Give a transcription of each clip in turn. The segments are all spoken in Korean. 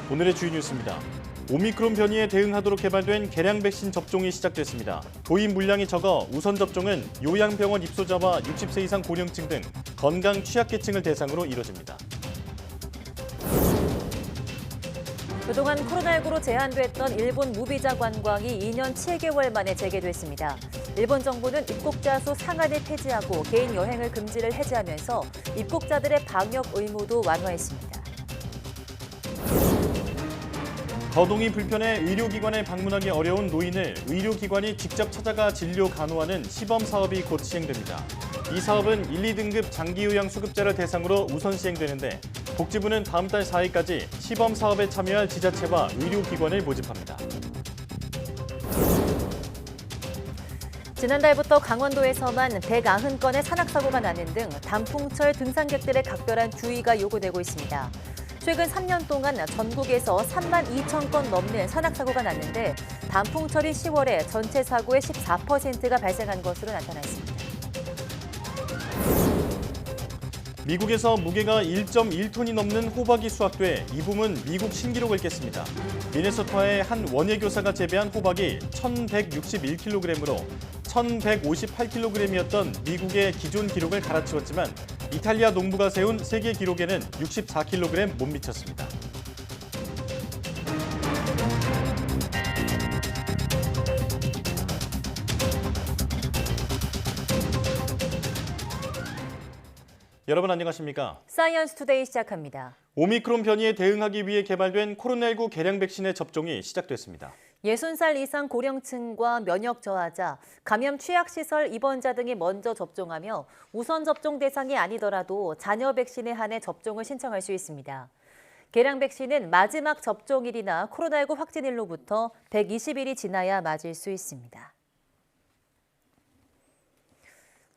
오늘의 주요 뉴스입니다. 오미크론 변이에 대응하도록 개발된 개량 백신 접종이 시작됐습니다. 도입 물량이 적어 우선 접종은 요양병원 입소자와 60세 이상 고령층 등 건강 취약계층을 대상으로 이뤄집니다. 그동안 코로나19로 제한됐던 일본 무비자 관광이 2년 7개월 만에 재개됐습니다. 일본 정부는 입국자 수 상한을 폐지하고 개인 여행을 금지를 해제하면서 입국자들의 방역 의무도 완화했습니다. 거동이 불편해 의료기관에 방문하기 어려운 노인을 의료기관이 직접 찾아가 진료 간호하는 시범 사업이 곧 시행됩니다. 이 사업은 1, 2등급 장기요양 수급자를 대상으로 우선 시행되는데 복지부는 다음 달 4일까지 시범 사업에 참여할 지자체와 의료기관을 모집합니다. 지난달부터 강원도에서만 190건의 산악사고가 나는 등 단풍철 등산객들의 각별한 주의가 요구되고 있습니다. 최근 3년 동안 전국에서 3만 2천 건 넘는 산악사고가 났는데 단풍철인 10월에 전체 사고의 14%가 발생한 것으로 나타났습니다. 미국에서 무게가 1.1톤이 넘는 호박이 수확돼 이 붐은 미국 신기록을 깼습니다. 미네소타의 한 원예교사가 재배한 호박이 1,161kg으로 1,158kg이었던 미국의 기존 기록을 갈아치웠지만 이탈리아 농부가 세운 세계 기록에는 64kg 못 미쳤습니다. 여러분 안녕하십니까? 사이언스 투데이 시작합니다. 오미크론 변이에 대응하기 위해 개발된 코로나19 개량 백신의 접종이 시작됐습니다. 60살 이상 고령층과 면역 저하자, 감염 취약시설 입원자 등이 먼저 접종하며 우선 접종 대상이 아니더라도 자녀 백신에 한해 접종을 신청할 수 있습니다. 개량 백신은 마지막 접종일이나 코로나19 확진일로부터 120일이 지나야 맞을 수 있습니다.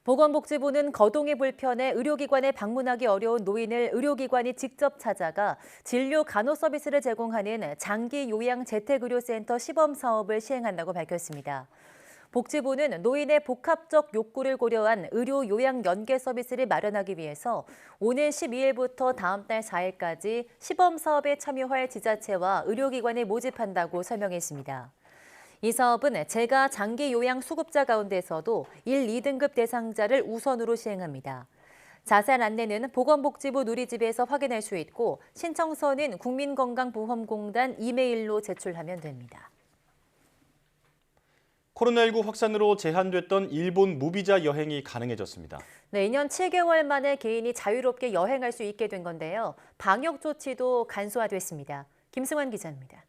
보건복지부는 거동이 불편해 의료기관에 방문하기 어려운 노인을 의료기관이 직접 찾아가 진료 간호 서비스를 제공하는 장기요양 재택의료센터 시범 사업을 시행한다고 밝혔습니다. 복지부는 노인의 복합적 욕구를 고려한 의료 요양 연계 서비스를 마련하기 위해서 오는 12일부터 다음 달 4일까지 시범 사업에 참여할 지자체와 의료기관을 모집한다고 설명했습니다. 이 사업은 재가 장기 요양 수급자 가운데서도 1, 2등급 대상자를 우선으로 시행합니다. 자세한 안내는 보건복지부 누리집에서 확인할 수 있고 신청서는 국민건강보험공단 이메일로 제출하면 됩니다. 코로나19 확산으로 제한됐던 일본 무비자 여행이 가능해졌습니다. 네, 2년 7개월 만에 개인이 자유롭게 여행할 수 있게 된 건데요. 방역 조치도 간소화됐습니다. 김승환 기자입니다.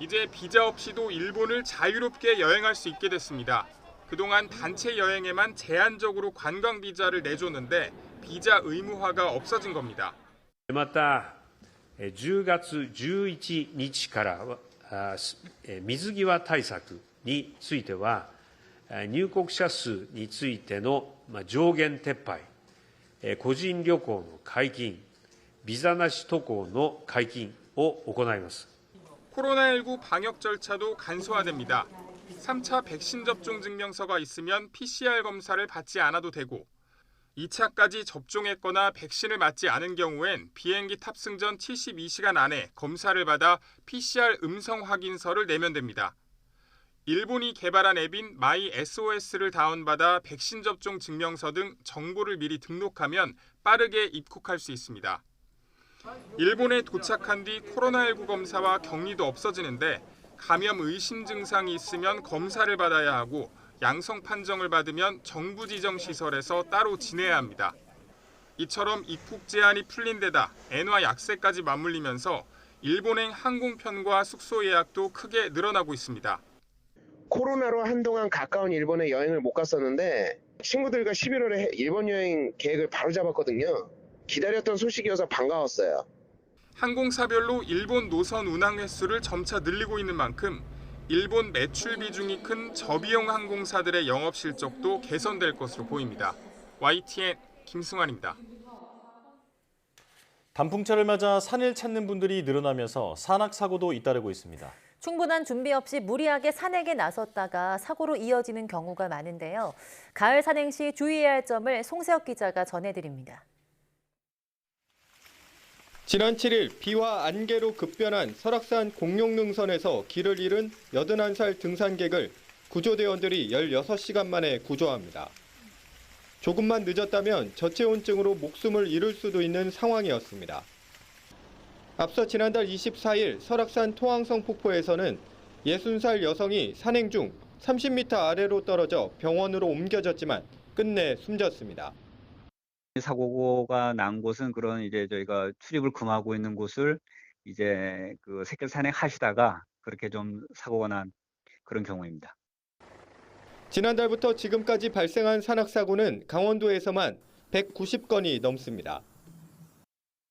이제 비자 없이도 일본을 자유롭게 여행할 수 있게 됐습니다. 그동안 단체 여행에만 제한적으로 관광 비자를 내줬는데 비자 의무화가 없어진 겁니다. また10月11日から水際対策については入国者数についての上限撤廃、個人旅行の解禁、ビザなし渡航の解禁を行います。 코로나19 방역 절차도 간소화됩니다. 3차 백신 접종 증명서가 있으면 PCR 검사를 받지 않아도 되고 2차까지 접종했거나 백신을 맞지 않은 경우엔 비행기 탑승 전 72시간 안에 검사를 받아 PCR 음성 확인서를 내면 됩니다. 일본이 개발한 앱인 마이 SOS를 다운받아 백신 접종 증명서 등 정보를 미리 등록하면 빠르게 입국할 수 있습니다. 일본에 도착한 뒤 코로나19 검사와 격리도 없어지는데 감염 의심 증상이 있으면 검사를 받아야 하고 양성 판정을 받으면 정부 지정 시설에서 따로 지내야 합니다. 이처럼 입국 제한이 풀린 데다 엔화 약세까지 맞물리면서 일본행 항공편과 숙소 예약도 크게 늘어나고 있습니다. 코로나로 한동안 가까운 일본에 여행을 못 갔었는데 친구들과 11월에 일본 여행 계획을 바로 잡았거든요. 기다렸던 소식이어서 반가웠어요. 항공사별로 일본 노선 운항 횟수를 점차 늘리고 있는 만큼 일본 매출 비중이 큰 저비용 항공사들의 영업 실적도 개선될 것으로 보입니다. YTN 김승환입니다. 단풍철을 맞아 산을 찾는 분들이 늘어나면서 산악사고도 잇따르고 있습니다. 충분한 준비 없이 무리하게 산행에 나섰다가 사고로 이어지는 경우가 많은데요. 가을 산행 시 주의해야 할 점을 송세혁 기자가 전해드립니다. 지난 7일 비와 안개로 급변한 설악산 공룡능선에서 길을 잃은 81살 등산객을 구조대원들이 16시간 만에 구조합니다. 조금만 늦었다면 저체온증으로 목숨을 잃을 수도 있는 상황이었습니다. 앞서 지난달 24일 설악산 토항성 폭포에서는 60살 여성이 산행 중 30m 아래로 떨어져 병원으로 옮겨졌지만 끝내 숨졌습니다. 사고가 난 곳은 그런 이제 저희가 출입을 금하고 있는 곳을 이제 그 새끼 산행하시다가 그렇게 좀 사고가 난 그런 경우입니다. 지난달부터 지금까지 발생한 산악사고는 강원도에서만 190건이 넘습니다.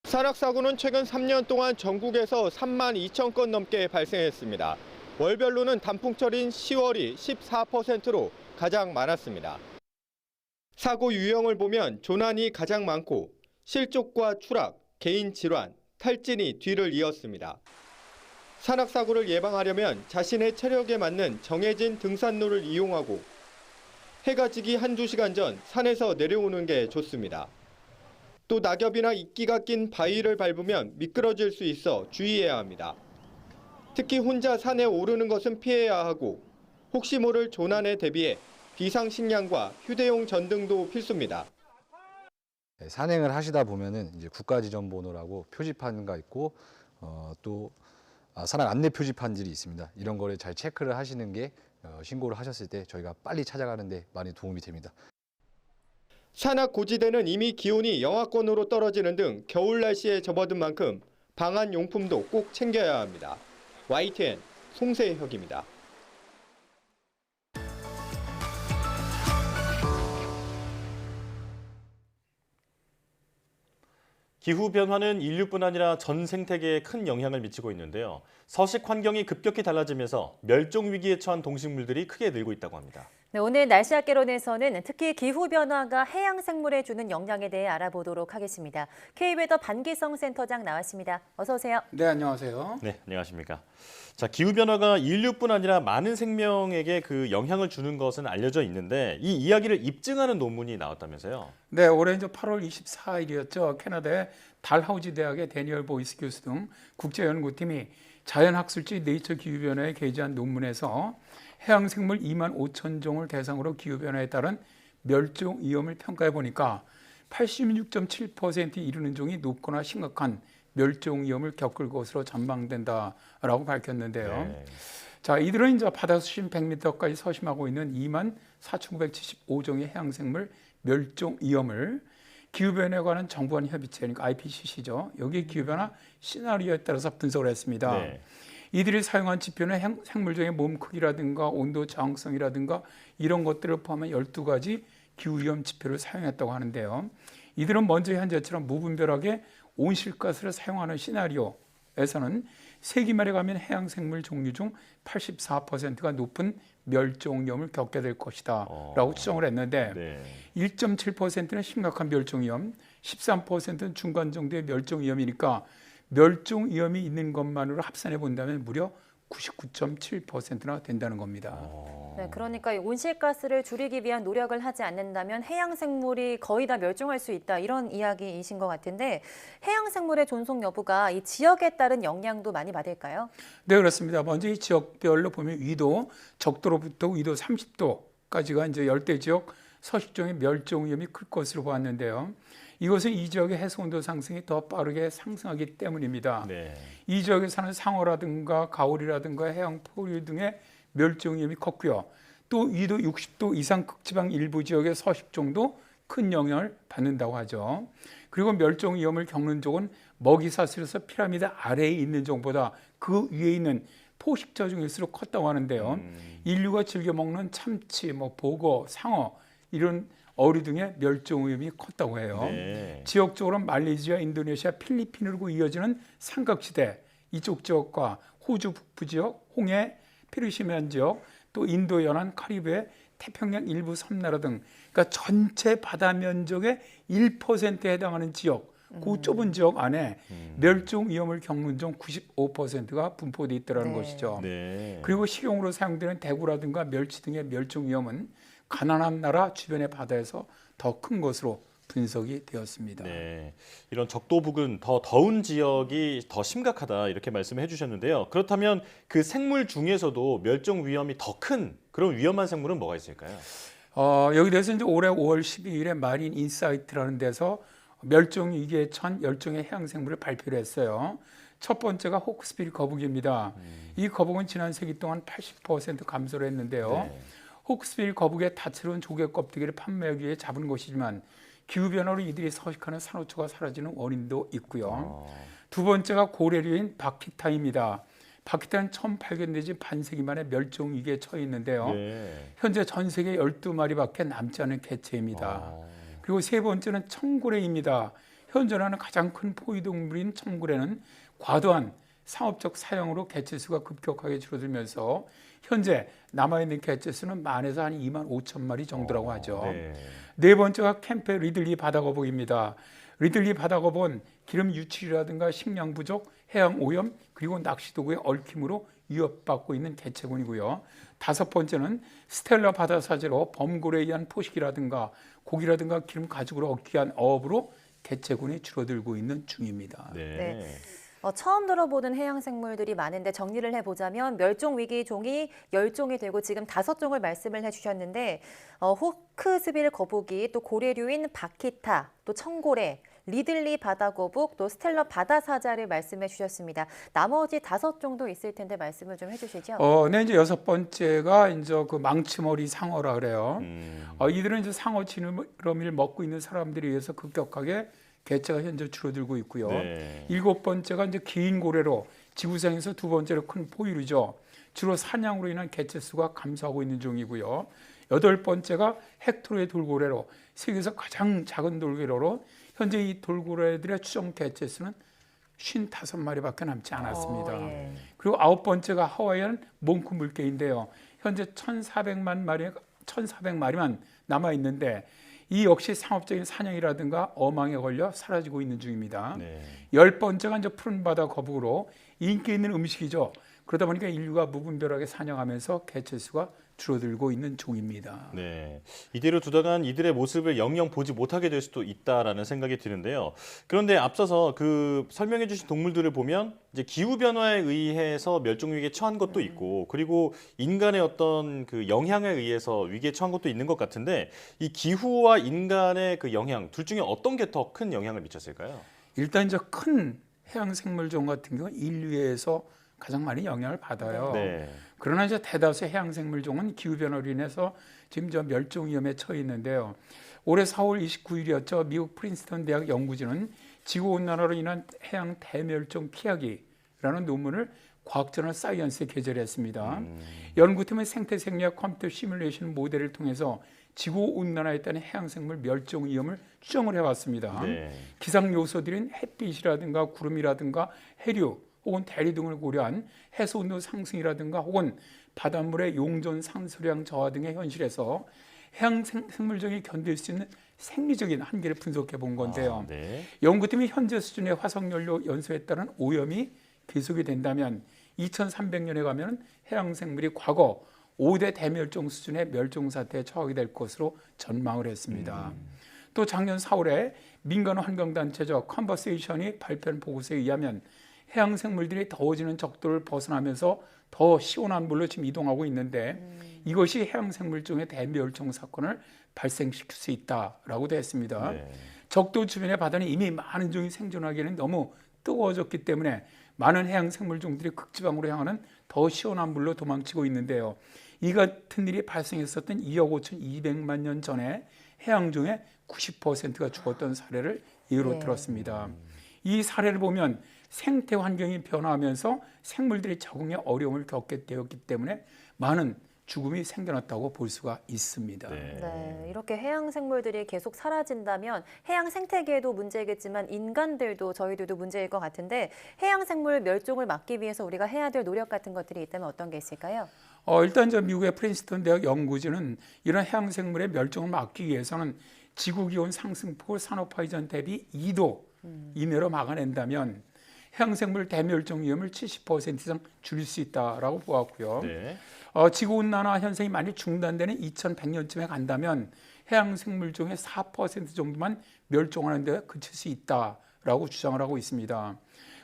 산악사고는 최근 3년 동안 전국에서 3만 2천 건 넘게 발생했습니다. 월별로는 단풍철인 10월이 14%로 가장 많았습니다. 사고 유형을 보면 조난이 가장 많고 실족과 추락, 개인 질환, 탈진이 뒤를 이었습니다. 산악사고를 예방하려면 자신의 체력에 맞는 정해진 등산로를 이용하고 해가 지기 한두 시간 전 산에서 내려오는 게 좋습니다. 또 낙엽이나 이끼가 낀 바위를 밟으면 미끄러질 수 있어 주의해야 합니다. 특히 혼자 산에 오르는 것은 피해야 하고 혹시 모를 조난에 대비해 비상식량과 휴대용 전등도 필수입니다. 산행을 하시다 보면은 이제 국가지정번호라고 표지판가 있고 또 산악 안내 표지판들이 있습니다. 이런 거를 잘 체크를 하시는 게 신고를 하셨을 때 저희가 빨리 찾아가는 데 많이 도움이 됩니다. 산악 고지대는 이미 기온이 영하권으로 떨어지는 등 겨울 날씨에 접어든 만큼 방한 용품도 꼭 챙겨야 합니다. YTN 송세혁입니다. 기후변화는 인류뿐 아니라 전 생태계에 큰 영향을 미치고 있는데요. 서식 환경이 급격히 달라지면서 멸종 위기에 처한 동식물들이 크게 늘고 있다고 합니다. 네, 오늘 날씨 학개론에서는 특히 기후변화가 해양 생물에 주는 영향에 대해 알아보도록 하겠습니다. K웨더 반기성 센터장 나왔습니다. 어서 오세요. 네, 안녕하세요. 네, 안녕하십니까. 자, 기후변화가 인류뿐 아니라 많은 생명에게 그 영향을 주는 것은 알려져 있는데 이 이야기를 입증하는 논문이 나왔다면서요? 네, 올해 이제 8월 24일이었죠. 캐나다의 달하우지 대학의 데니얼 보이스 교수 등 국제연구팀이 자연학술지 네이처 기후변화에 게재한 논문에서 해양생물 2만 5천 종을 대상으로 기후변화에 따른 멸종 위험을 평가해 보니까 86.7%에 이르는 종이 높거나 심각한 멸종 위험을 겪을 것으로 전망된다라고 밝혔는데요. 네. 자, 이들은 이제 바다 수심 100m까지 서심하고 있는 2만 4,975종의 해양생물 멸종 위험을 기후변화에 관한 정부간 협의체, 그러니까 IPCC죠. 여기 기후변화 시나리오에 따라서 분석을 했습니다. 네. 이들이 사용한 지표는 생물종의 몸 크기라든가 온도 저항성이라든가 이런 것들을 포함한 12가지 기후위험 지표를 사용했다고 하는데요. 이들은 먼저 현재처럼 무분별하게 온실가스를 사용하는 시나리오에서는 세기말에 가면 해양생물 종류 중 84%가 높은 멸종 위험을 겪게 될 것이다 라고 추정을 했는데 네. 1.7%는 심각한 멸종 위험, 13%는 중간 정도의 멸종 위험이니까 멸종 위험이 있는 것만으로 합산해 본다면 무려 99.7%나 된다는 겁니다. 네, 그러니까 온실가스를 줄이기 위한 노력을 하지 않는다면 해양 생물이 거의 다 멸종할 수 있다 이런 이야기이신 것 같은데 해양 생물의 존속 여부가 이 지역에 따른 영향도 많이 받을까요? 네, 그렇습니다. 먼저 이 지역별로 보면 위도, 적도로부터 위도 30도까지가 이제 열대 지역 서식종의 멸종 위험이 클 것으로 보았는데요. 이것은 이 지역의 해수 온도 상승이 더 빠르게 상승하기 때문입니다. 네. 이 지역에 사는 상어라든가 가오리라든가 해양 포류 등의 멸종 위험이 컸고요. 또 위도 60도 이상 극지방 일부 지역의 서식종도 큰 영향을 받는다고 하죠. 그리고 멸종 위험을 겪는 종은 먹이 사슬에서 피라미드 아래에 있는 종보다 그 위에 있는 포식자 중일수록 컸다고 하는데요. 인류가 즐겨 먹는 참치, 보거, 상어 이런 어류 등의 멸종 위험이 컸다고 해요. 네. 지역적으로 말레이시아, 인도네시아, 필리핀으로 이어지는 삼각지대 이쪽 지역과 호주 북부 지역, 홍해, 페르시안 지역, 또 인도 연안, 카리브해, 태평양 일부 섬나라 등 그러니까 전체 바다 면적의 1%에 해당하는 지역, 그 좁은 지역 안에 멸종 위험을 겪는 종 95%가 분포되어 있다는 것이죠. 네. 그리고 식용으로 사용되는 대구라든가 멸치 등의 멸종 위험은 가난한 나라 주변의 바다에서 더 큰 것으로 분석이 되었습니다. 네, 이런 적도 부근 더 더운 지역이 더 심각하다 이렇게 말씀해 주셨는데요. 그렇다면 그 생물 중에서도 멸종 위험이 더 큰 그런 위험한 생물은 뭐가 있을까요? 여기 대해서 이제 올해 5월 12일에 마린 인사이트라는 데서 멸종 위기에 처한 10종의 해양 생물을 발표를 했어요. 첫 번째가 호크스빌 거북입니다. 이 거북은 지난 세기 동안 80% 감소를 했는데요. 네. 호크스빌 거북의 다채로운 조개 껍데기를 판매하기 위해 잡은 것이지만 기후변화로 이들이 서식하는 산호초가 사라지는 원인도 있고요. 두 번째가 고래류인 바키타입니다. 바키타는 처음 발견되지 반세기 만에 멸종 위기에 처해 있는데요. 네. 현재 전 세계 12마리밖에 남지 않은 개체입니다. 그리고 세 번째는 청고래입니다. 현존하는 가장 큰 포유동물인 청고래는 과도한 상업적 사용으로 개체수가 급격하게 줄어들면서 현재 남아있는 개체수는 만에서 한 2만 5천 마리 정도라고 하죠. 네 번째가 캠페 리들리 바다거북입니다. 리들리 바다거북은 기름 유출이라든가 식량 부족, 해양 오염, 그리고 낚시 도구의 얽힘으로 위협받고 있는 개체군이고요. 다섯 번째는 스텔라 바다사제로 범고래에 의한 포식이라든가 고기라든가 기름 가죽으로 얻기 위한 어업으로 개체군이 줄어들고 있는 중입니다. 네. 처음 들어보는 해양 생물들이 많은데 정리를 해보자면 멸종 위기 종이 10종이 되고 지금 5종을 말씀을 해주셨는데 호크스빌 거북이, 또 고래류인 바키타, 또 청고래, 리들리 바다거북, 또 스텔라 바다사자를 말씀해 주셨습니다. 나머지 5종도 있을 텐데 말씀을 좀 해주시죠. 네, 이제 여섯 번째가 이제 그 망치머리 상어라 그래요. 이들은 이제 상어 지느러미를 먹고 있는 사람들에 의해서 급격하게 개체가 현재 줄어들고 있고요. 네. 일곱 번째가 이제 긴 고래로 지구상에서 두 번째로 큰 포유류죠. 주로 사냥으로 인한 개체 수가 감소하고 있는 중이고요. 여덟 번째가 헥토르의 돌고래로 세계에서 가장 작은 돌고래로 현재 이 돌고래들의 추정 개체 수는 55마리밖에 남지 않았습니다. 예. 그리고 아홉 번째가 하와이안 몽크 물개인데요. 현재 1,400마리만 남아 있는데 이 역시 상업적인 사냥이라든가 어망에 걸려 사라지고 있는 중입니다. 네. 열 번째가 이제 푸른 바다 거북으로 인기 있는 음식이죠. 그러다 보니까 인류가 무분별하게 사냥하면서 개체 수가 줄어들고 있는 종입니다. 네, 이대로 두다간 이들의 모습을 영영 보지 못하게 될 수도 있다라는 생각이 드는데요. 그런데 앞서서 그 설명해 주신 동물들을 보면 이제 기후 변화에 의해서 멸종 위기에 처한 것도 있고, 그리고 인간의 어떤 그 영향에 의해서 위기에 처한 것도 있는 것 같은데, 이 기후와 인간의 그 영향 둘 중에 어떤 게 더 큰 영향을 미쳤을까요? 일단 이제 큰 해양 생물종 같은 경우는 인류에서 가장 많이 영향을 받아요. 네. 그러나 이제 대다수의 해양 생물종은 기후 변화로 인해서 지금 저 멸종 위험에 처해 있는데요. 올해 4월 29일이었죠. 미국 프린스턴 대학 연구진은 지구 온난화로 인한 해양 대멸종 피하기라는 논문을 과학저널 사이언스에 게재했습니다. 연구팀은 생태 생리학 컴퓨터 시뮬레이션 모델을 통해서 지구 온난화에 따른 해양 생물 멸종 위험을 추정을 해왔습니다. 네. 기상 요소들인 햇빛이라든가 구름이라든가 해류 혹은 대리 등을 고려한 해수 온도 상승이라든가 혹은 바닷물의 용존 상수량 저하 등의 현실에서 해양 생물종이 견딜 수 있는 생리적인 한계를 분석해 본 건데요. 네. 연구팀이 현재 수준의 화석연료 연소에 따른 오염이 계속이 된다면 2300년에 가면 해양 생물이 과거 5대 대멸종 수준의 멸종 사태에 처하게 될 것으로 전망을 했습니다. 또 작년 4월에 민간 환경단체죠. 컨버세이션이 발표한 보고서에 의하면 해양 생물들이 더워지는 적도를 벗어나면서 더 시원한 물로 지금 이동하고 있는데 이것이 해양 생물종의 대멸종 사건을 발생시킬 수 있다라고 되어 있습니다. 네. 적도 주변의 바다는 이미 많은 종이 생존하기에는 너무 뜨거워졌기 때문에 많은 해양 생물종들이 극지방으로 향하는 더 시원한 물로 도망치고 있는데요. 이 같은 일이 발생했었던 2억 5,200만 년 전에 해양종의 90%가 죽었던 사례를 예로 들었습니다. 이 사례를 보면 생태 환경이 변화하면서 생물들이 적응에 어려움을 겪게 되었기 때문에 많은 죽음이 생겨났다고 볼 수가 있습니다. 네, 이렇게 해양 생물들이 계속 사라진다면 해양 생태계에도 문제겠지만 인간들도 저희들도 문제일 것 같은데 해양 생물 멸종을 막기 위해서 우리가 해야 될 노력 같은 것들이 있다면 어떤 게 있을까요? 일단 저 미국의 프린스턴 대학 연구진은 이런 해양 생물의 멸종을 막기 위해서는 지구 기온 상승폭을 산업화 이전 대비 2도 이내로 막아낸다면 해양 생물 대멸종 위험을 70% 이상 줄일 수 있다라고 보았고요. 네. 지구 온난화 현상이 많이 중단되는 2100년쯤에 간다면 해양 생물 중에 4% 정도만 멸종하는 데 그칠 수 있다라고 주장을 하고 있습니다.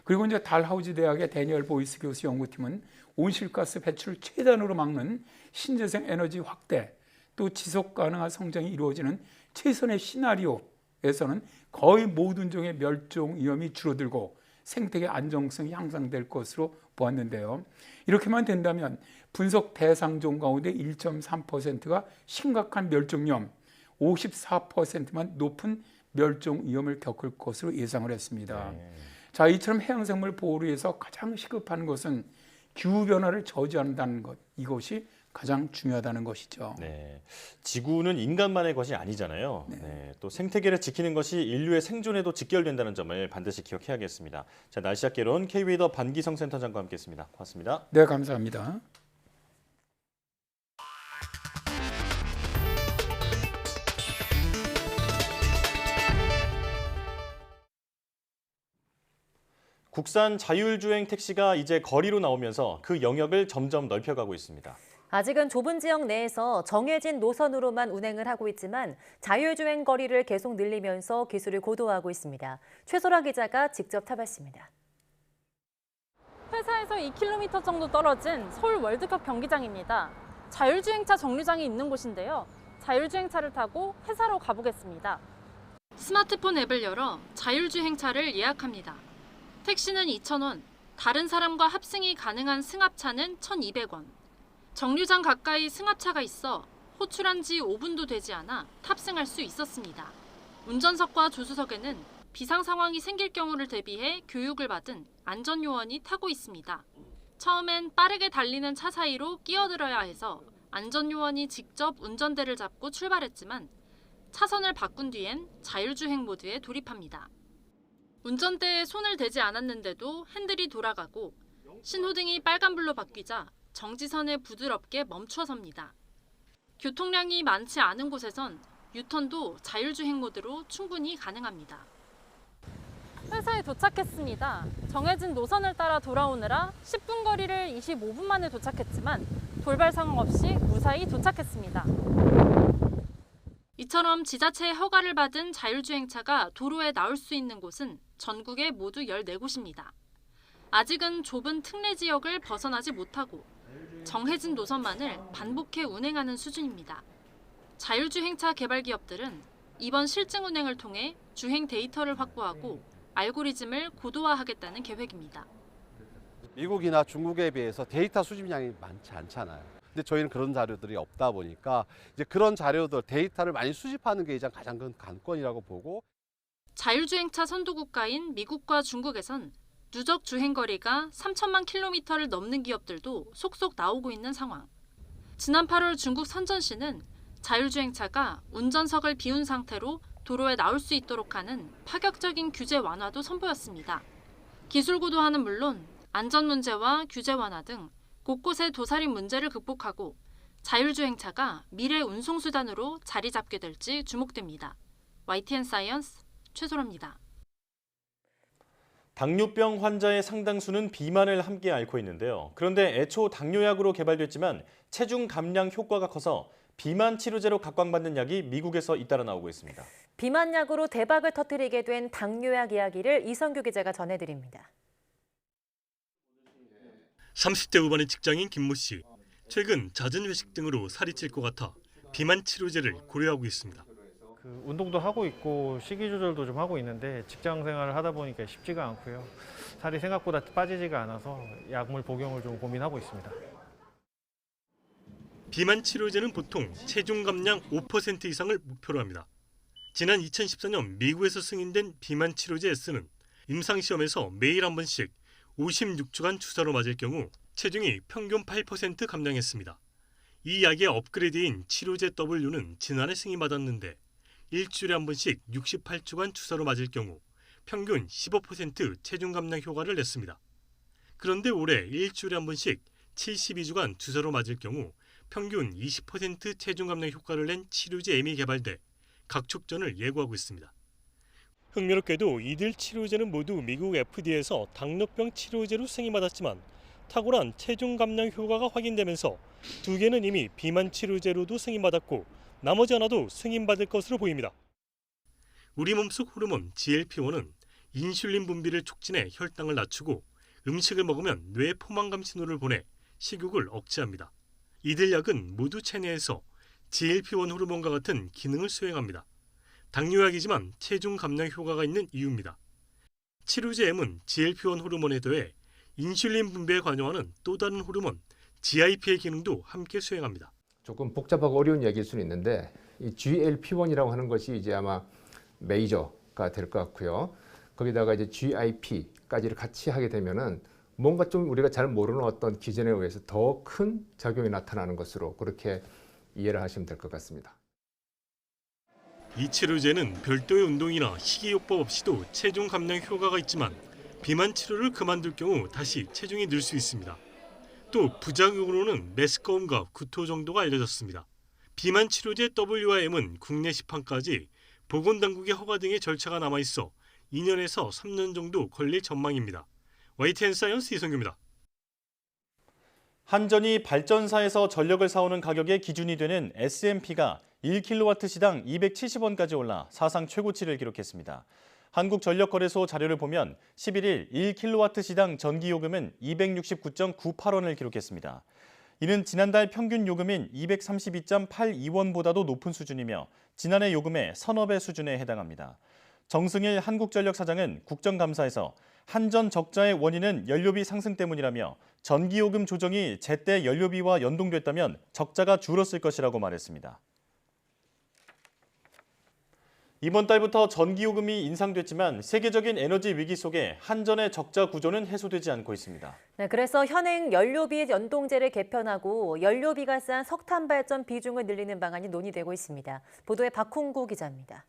그리고 이제 달하우지 대학의 데니얼 보이스 교수 연구팀은 온실가스 배출을 최단으로 막는 신재생 에너지 확대, 또 지속 가능한 성장이 이루어지는 최선의 시나리오에서는 거의 모든 종의 멸종 위험이 줄어들고 생태계 안정성이 향상될 것으로 보았는데요. 이렇게만 된다면 분석 대상종 가운데 1.3%가 심각한 멸종 위험, 54%만 높은 멸종 위험을 겪을 것으로 예상을 했습니다. 자, 이처럼 해양생물 보호를 위해서 가장 시급한 것은 기후변화를 저지한다는 것, 이것이 가장 중요하다는 것이죠. 네, 지구는 인간만의 것이 아니잖아요. 네, 또 생태계를 지키는 것이 인류의 생존에도 직결된다는 점을 반드시 기억해야겠습니다. 자, 날씨학개론 K-웨더 반기성 센터장과 함께했습니다. 고맙습니다. 네, 감사합니다. 국산 자율주행 택시가 이제 거리로 나오면서 그 영역을 점점 넓혀가고 있습니다. 아직은 좁은 지역 내에서 정해진 노선으로만 운행을 하고 있지만 자율주행 거리를 계속 늘리면서 기술을 고도화하고 있습니다. 최소라 기자가 직접 타봤습니다. 회사에서 2km 정도 떨어진 서울 월드컵 경기장입니다. 자율주행차 정류장이 있는 곳인데요. 자율주행차를 타고 회사로 가보겠습니다. 스마트폰 앱을 열어 자율주행차를 예약합니다. 택시는 2,000원, 다른 사람과 합승이 가능한 승합차는 1,200원. 정류장 가까이 승합차가 있어 호출한 지 5분도 되지 않아 탑승할 수 있었습니다. 운전석과 조수석에는 비상 상황이 생길 경우를 대비해 교육을 받은 안전요원이 타고 있습니다. 처음엔 빠르게 달리는 차 사이로 끼어들어야 해서 안전요원이 직접 운전대를 잡고 출발했지만 차선을 바꾼 뒤엔 자율주행 모드에 돌입합니다. 운전대에 손을 대지 않았는데도 핸들이 돌아가고 신호등이 빨간불로 바뀌자 정지선에 부드럽게 멈춰 섭니다. 교통량이 많지 않은 곳에선 유턴도 자율주행 모드로 충분히 가능합니다. 회사에 도착했습니다. 정해진 노선을 따라 돌아오느라 10분 거리를 25분 만에 도착했지만 돌발 상황 없이 무사히 도착했습니다. 이처럼 지자체의 허가를 받은 자율주행차가 도로에 나올 수 있는 곳은 전국에 모두 14곳입니다. 아직은 좁은 특례 지역을 벗어나지 못하고 정해진 노선만을 반복해 운행하는 수준입니다. 자율주행차 개발 기업들은 이번 실증 운행을 통해 주행 데이터를 확보하고 알고리즘을 고도화하겠다는 계획입니다. 미국이나 중국에 비해서 데이터 수집량이 많지 않잖아요. 근데 저희는 그런 자료들이 없다 보니까 이제 그런 자료들, 데이터를 많이 수집하는 게 가장 큰 관건이라고 보고. 자율주행차 선도 국가인 미국과 중국에선 누적 주행 거리가 3천만 킬로미터를 넘는 기업들도 속속 나오고 있는 상황. 지난 8월 중국 선전시는 자율주행차가 운전석을 비운 상태로 도로에 나올 수 있도록 하는 파격적인 규제 완화도 선보였습니다. 기술 고도화는 물론 안전 문제와 규제 완화 등 곳곳의 도살림 문제를 극복하고 자율주행차가 미래 운송수단으로 자리 잡게 될지 주목됩니다. YTN 사이언스 최소라입니다. 당뇨병 환자의 상당수는 비만을 함께 앓고 있는데요. 그런데 애초 당뇨약으로 개발됐지만 체중 감량 효과가 커서 비만 치료제로 각광받는 약이 미국에서 잇따라 나오고 있습니다. 비만약으로 대박을 터뜨리게 된 당뇨약 이야기를 이성규 기자가 전해드립니다. 30대 후반의 직장인 김모 씨. 최근 잦은 회식 등으로 살이 찔 것 같아 비만 치료제를 고려하고 있습니다. 운동도 하고 있고 식이 조절도 좀 하고 있는데 직장 생활을 하다 보니까 쉽지가 않고요. 살이 생각보다 빠지지가 않아서 약물 복용을 좀 고민하고 있습니다. 비만 치료제는 보통 체중 감량 5% 이상을 목표로 합니다. 지난 2014년 미국에서 승인된 비만 치료제 S는 임상시험에서 매일 한 번씩 56주간 주사로 맞을 경우 체중이 평균 8% 감량했습니다. 이 약의 업그레이드인 치료제 W는 지난해 승인받았는데 일주일에 한 번씩 68주간 주사로 맞을 경우 평균 15% 체중 감량 효과를 냈습니다. 그런데 올해 일주일에 한 번씩 72주간 주사로 맞을 경우 평균 20% 체중 감량 효과를 낸 치료제 M이 개발돼 각축전을 예고하고 있습니다. 흥미롭게도 이들 치료제는 모두 미국 FDA에서 당뇨병 치료제로 승인받았지만 탁월한 체중 감량 효과가 확인되면서 두 개는 이미 비만 치료제로도 승인받았고 나머지 하나도 승인받을 것으로 보입니다. 우리 몸속 호르몬 GLP-1은 인슐린 분비를 촉진해 혈당을 낮추고 음식을 먹으면 뇌에 포만감 신호를 보내 식욕을 억제합니다. 이들 약은 모두 체내에서 GLP-1 호르몬과 같은 기능을 수행합니다. 당뇨약이지만 체중 감량 효과가 있는 이유입니다. 치료제 M은 GLP-1 호르몬에 더해 인슐린 분비에 관여하는 또 다른 호르몬 GIP의 기능도 함께 수행합니다. 조금 복잡하고 어려운 얘기일 수는 있는데 이 GLP-1이라고 하는 것이 이제 아마 메이저가 될 것 같고요. 거기다가 이제 GIP까지를 같이 하게 되면은 뭔가 좀 우리가 잘 모르는 어떤 기전에 의해서 더 큰 작용이 나타나는 것으로 그렇게 이해를 하시면 될 것 같습니다. 이 치료제는 별도의 운동이나 식이요법 없이도 체중 감량 효과가 있지만 비만 치료를 그만둘 경우 다시 체중이 늘 수 있습니다. 또 부작용으로는 메스꺼움과 구토 정도가 알려졌습니다. 비만 치료제 WIM은 국내 시판까지 보건당국의 허가 등의 절차가 남아있어 2년에서 3년 정도 걸릴 전망입니다. YTN 사이언스 이성규입니다. 한전이 발전사에서 전력을 사오는 가격의 기준이 되는 SMP가 1kW시당 270원까지 올라 사상 최고치를 기록했습니다. 한국전력거래소 자료를 보면 11일 1kW시당 전기요금은 269.98원을 기록했습니다. 이는 지난달 평균 요금인 232.82원보다도 높은 수준이며 지난해 요금의 서너 배 수준에 해당합니다. 정승일 한국전력 사장은 국정감사에서 한전 적자의 원인은 연료비 상승 때문이라며 전기요금 조정이 제때 연료비와 연동됐다면 적자가 줄었을 것이라고 말했습니다. 이번 달부터 전기요금이 인상됐지만 세계적인 에너지 위기 속에 한전의 적자 구조는 해소되지 않고 있습니다. 네, 그래서 현행 연료비 연동제를 개편하고 연료비가 싼 석탄 발전 비중을 늘리는 방안이 논의되고 있습니다. 보도에 박홍구 기자입니다.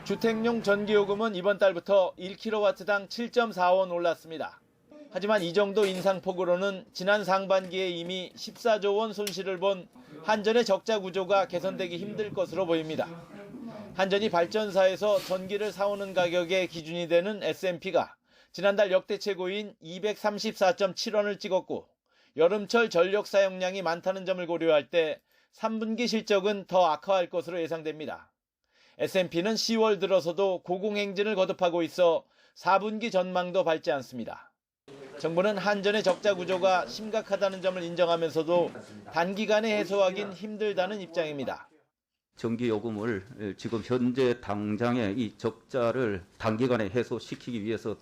주택용 전기요금은 이번 달부터 1kW당 7.4원 올랐습니다. 하지만 이 정도 인상폭으로는 지난 상반기에 이미 14조 원 손실을 본 한전의 적자 구조가 개선되기 힘들 것으로 보입니다. 한전이 발전사에서 전기를 사오는 가격의 기준이 되는 SMP가 지난달 역대 최고인 234.7원을 찍었고 여름철 전력 사용량이 많다는 점을 고려할 때 3분기 실적은 더 악화할 것으로 예상됩니다. S&P는 10월 들어서도 고공행진을 거듭하고 있어 4분기 전망도 밝지 않습니다. 정부는 한전의 적자 구조가 심각하다는 점을 인정하면서도 단기간에 해소하긴 힘들다는 입장입니다. 전기요금을 지금 현재 당장에 이 적자를 단기간에 해소시키기 위해서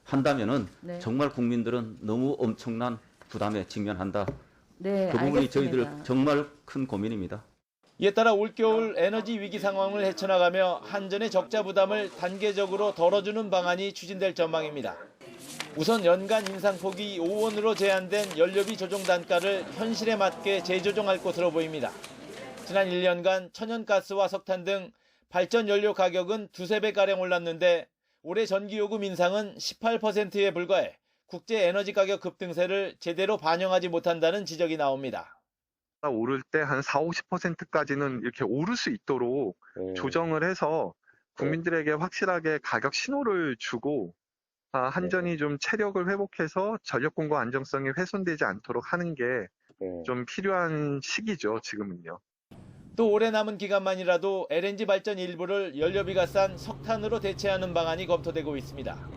한다면은 네. 정말 국민들은 너무 엄청난 부담에 직면한다. 네, 그 부분이 알겠습니다. 저희들 정말 큰 고민입니다. 이에 따라 올겨울 에너지 위기 상황을 헤쳐나가며 한전의 적자 부담을 단계적으로 덜어주는 방안이 추진될 전망입니다. 우선 연간 인상폭이 5원으로 제한된 연료비 조정 단가를 현실에 맞게 재조정할 것으로 보입니다. 지난 1년간 천연가스와 석탄 등 발전 연료 가격은 두세 배가량 올랐는데 올해 전기요금 인상은 18%에 불과해 국제 에너지 가격 급등세를 제대로 반영하지 못한다는 지적이 나옵니다. 오를 때 한 40~50%까지는 이렇게 오를 수 있도록 조정을 해서 국민들에게 확실하게 가격 신호를 주고 한전이 좀 체력을 회복해서 전력 공급 안정성이 훼손되지 않도록 하는 게 좀 필요한 시기죠, 지금은요. 또 올해 남은 기간만이라도 LNG 발전 일부를 연료비가 싼 석탄으로 대체하는 방안이 검토되고 있습니다.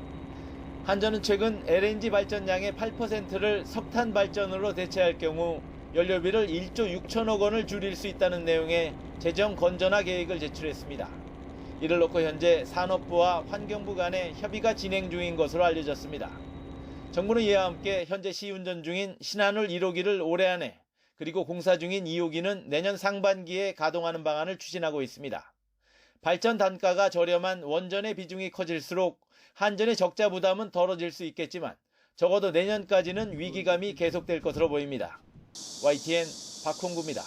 한전은 최근 LNG 발전량의 8%를 석탄 발전으로 대체할 경우 연료비를 1조 6천억 원을 줄일 수 있다는 내용의 재정 건전화 계획을 제출했습니다. 이를 놓고 현재 산업부와 환경부 간의 협의가 진행 중인 것으로 알려졌습니다. 정부는 이와 함께 현재 시운전 중인 신한울 1호기를 올해 안에 그리고 공사 중인 2호기는 내년 상반기에 가동하는 방안을 추진하고 있습니다. 발전 단가가 저렴한 원전의 비중이 커질수록 한전의 적자 부담은 덜어질 수 있겠지만 적어도 내년까지는 위기감이 계속될 것으로 보입니다. YTN 박홍구입니다.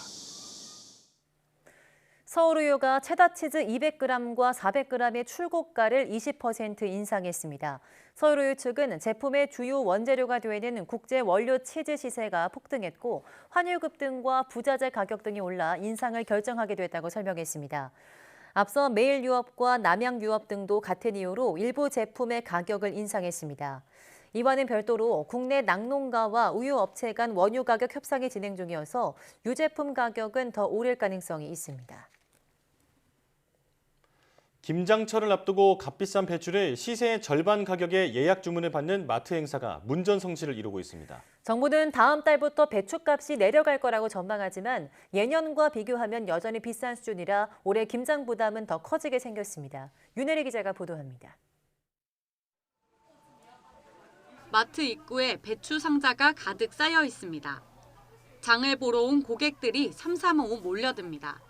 서울우유가 체다치즈 200g과 400g의 출고가를 20% 인상했습니다. 서울우유 측은 제품의 주요 원재료가 되는 국제 원료 치즈 시세가 폭등했고 환율 급등과 부자재 가격 등이 올라 인상을 결정하게 됐다고 설명했습니다. 앞서 메일유업과 남양유업 등도 같은 이유로 일부 제품의 가격을 인상했습니다. 이와는 별도로 국내 낙농가와 우유업체 간 원유 가격 협상이 진행 중이어서 유제품 가격은 더 오를 가능성이 있습니다. 김장철을 앞두고 값비싼 배추를 시세의 절반 가격에 예약 주문을 받는 마트 행사가 문전성시를 이루고 있습니다. 정부는 다음 달부터 배추값이 내려갈 거라고 전망하지만 예년과 비교하면 여전히 비싼 수준이라 올해 김장 부담은 더 커지게 생겼습니다. 윤혜리 기자가 보도합니다. 마트 입구에 배추 상자가 가득 쌓여 있습니다. 장을 보러 온 고객들이 삼삼오오 몰려듭니다.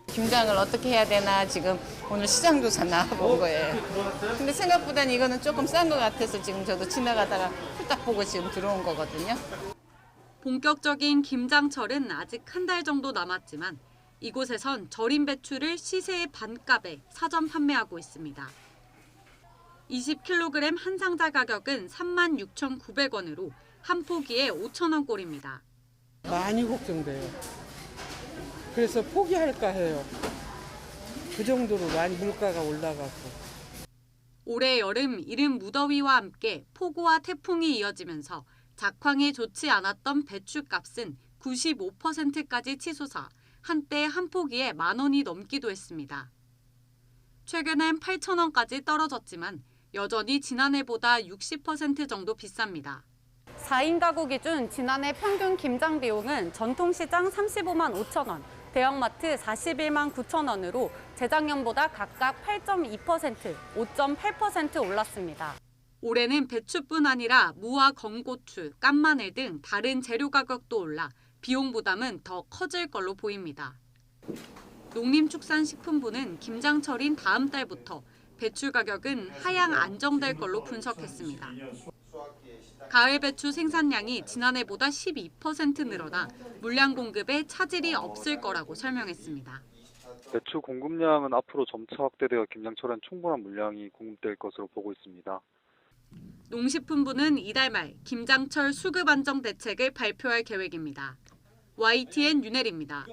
김장을 어떻게 해야 되나 지금 오늘 시장 조사 나와본 거예요. 근데 생각보다는 이거는 조금 싼 것 같아서 지금 저도 지나가다가 딱 보고 지금 들어온 거거든요. 본격적인 김장철은 아직 한 달 정도 남았지만 이곳에선 절임 배추를 시세의 반값에 사전 판매하고 있습니다. 20kg 한 상자 가격은 36,900원으로 한 포기에 5,000원꼴입니다. 많이 걱정돼요. 그래서 포기할까 해요. 그 정도로 많이 물가가 올라가고. 올해 여름 이른 무더위와 함께 폭우와 태풍이 이어지면서 작황이 좋지 않았던 배추값은 95%까지 치솟아 한때 한 포기에 10,000원이 넘기도 했습니다. 최근엔 8,000원까지 떨어졌지만 여전히 지난해보다 60% 정도 비쌉니다. 4인 가구 기준 지난해 평균 김장 비용은 전통시장 35만 5천 원, 대형마트 41만 9천 원으로 재작년보다 각각 8.2%, 5.8% 올랐습니다. 올해는 배추뿐 아니라 무와 건고추, 깐마늘 등 다른 재료 가격도 올라 비용 부담은 더 커질 걸로 보입니다. 농림축산식품부는 김장철인 다음 달부터 배추 가격은 하향 안정될 걸로 분석했습니다. 가을 배추 생산량이 지난해보다 12% 늘어나 물량 공급에 차질이 없을 거라고 설명했습니다. 배추 공급량은 앞으로 점차 확대되어 김장철엔 충분한 물량이 공급될 것으로 보고 있습니다. 농식품부는 이달 말 김장철 수급 안정 대책을 발표할 계획입니다. YTN 윤혜리입니다.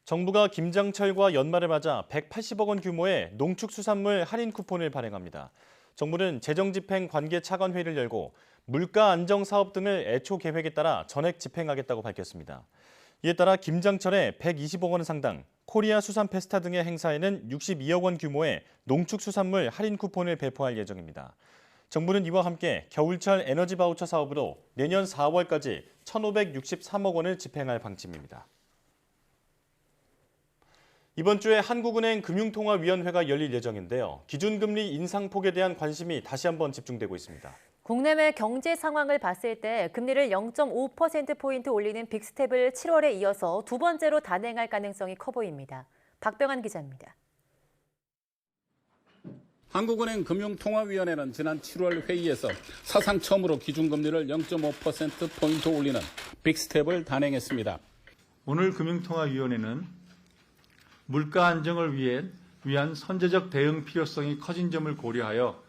정부가 김장철과 연말을 맞아 180억 원 규모의 농축수산물 할인 쿠폰을 발행합니다. 정부는 재정집행 관계 차관회의를 열고 물가 안정 사업 등을 애초 계획에 따라 전액 집행하겠다고 밝혔습니다. 이에 따라 김장철에 120억 원 상당, 코리아 수산 페스타 등의 행사에는 62억 원 규모의 농축수산물 할인 쿠폰을 배포할 예정입니다. 정부는 이와 함께 겨울철 에너지 바우처 사업으로 내년 4월까지 1,563억 원을 집행할 방침입니다. 이번 주에 한국은행 금융통화위원회가 열릴 예정인데요. 기준금리 인상폭에 대한 관심이 다시 한번 집중되고 있습니다. 국내외 경제 상황을 봤을 때 금리를 0.5%포인트 올리는 빅스텝을 7월에 이어서 두 번째로 단행할 가능성이 커 보입니다. 박병환 기자입니다. 한국은행 금융통화위원회는 지난 7월 회의에서 사상 처음으로 기준금리를 0.5%포인트 올리는 빅스텝을 단행했습니다. 오늘 금융통화위원회는 물가 안정을 위한 선제적 대응 필요성이 커진 점을 고려하여